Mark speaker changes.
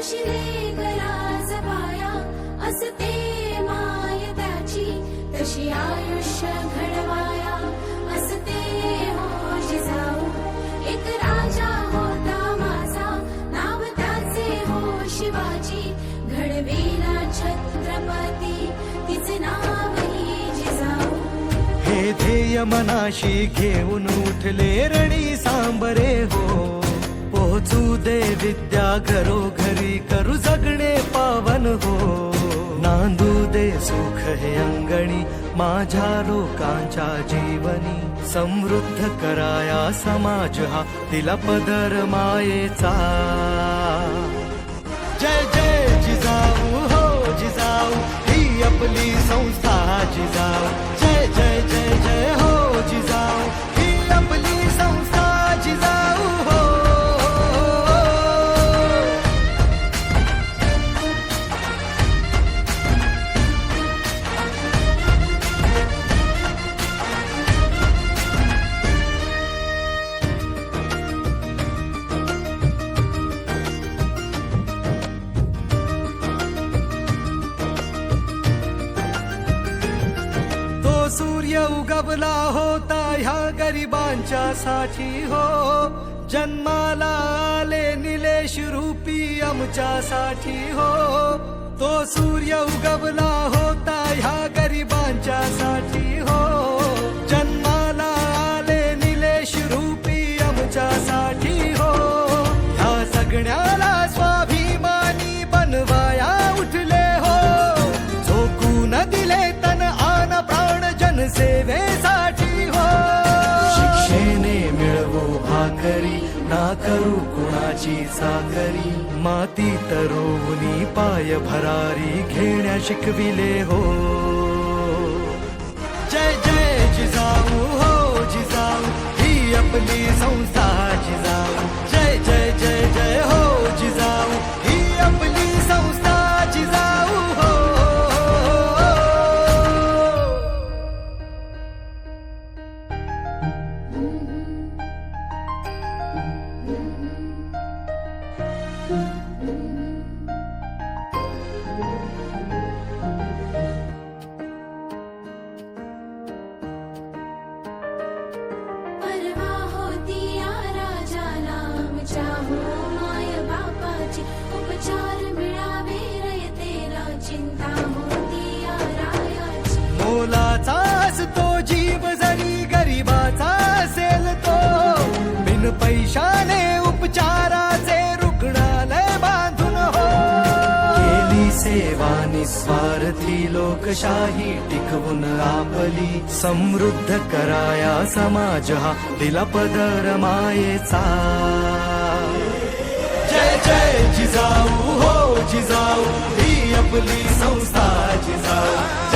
Speaker 1: शिरे garage पाया असते माय त्याची तशी आयुष्य घडवाया असते हो जिजाऊ एक राजा होता माझा नाव त्याचे हो शिवाजी घडविला छत्रपती तिचे नावही जिजाऊ
Speaker 2: हे ध्येय मनाशी घेऊन उठले रणी सांबरे हो पोहोचू दे विद्या घरोघरी करू जगणे पावन हो नांदू दे सुख हे अंगणी माझ्या लोकांच्या जीवनी समृद्ध कराया समाज हा दिला पदर मायेचा जय जय जिजाऊ हो जिजाऊ ही आपली संस्था जिजाऊ जय जय जय जय हो जिजाऊ ही आपली संस्था जिजाऊ हो सूर्य उगवला होता ह्या गरिबांच्या साठी हो जन्माला आले निलेश रूपी आमच्यासाठी हो तो सूर्य उगवला होता ह्या गरिबांच्या साठी हो जन्माला आले निलेश रूपी आमच्यासाठी हो ह्या सगळ्याला स्वाभिमानी बनवाया उठले हो झोकून दिले तन आन प्राण सेवेसाठी हो शिक्षेने मिळवू भाकरी ना करू कुणाची चाकरी माती तरोवनी पाय भरारी घेण्या शिकविले हो जय जय जिजाऊ हो जिजाऊ ही आपली संस्था जिजाऊ जय जय जय जय हो जिजाऊ ही आपली संस्था जिजाऊ हो
Speaker 1: परवा होती या राजाला आमच्या हो माय बापाची उपचार मिळावे रयतेला चिंता होती या रायाची
Speaker 2: मोलाचा असतो जीव जरी गरीबाचा असेल तो बिन पैशाने उपचाराचे रुग्णालय बांधून हो केली सेवा निस्वार्थी लोकशाही टिकवून आपली समृद्ध कराया समाज हा दिला पदर मायेचा जय जय जिजाऊ हो जिजाऊ ही आपली संस्था जिजाऊ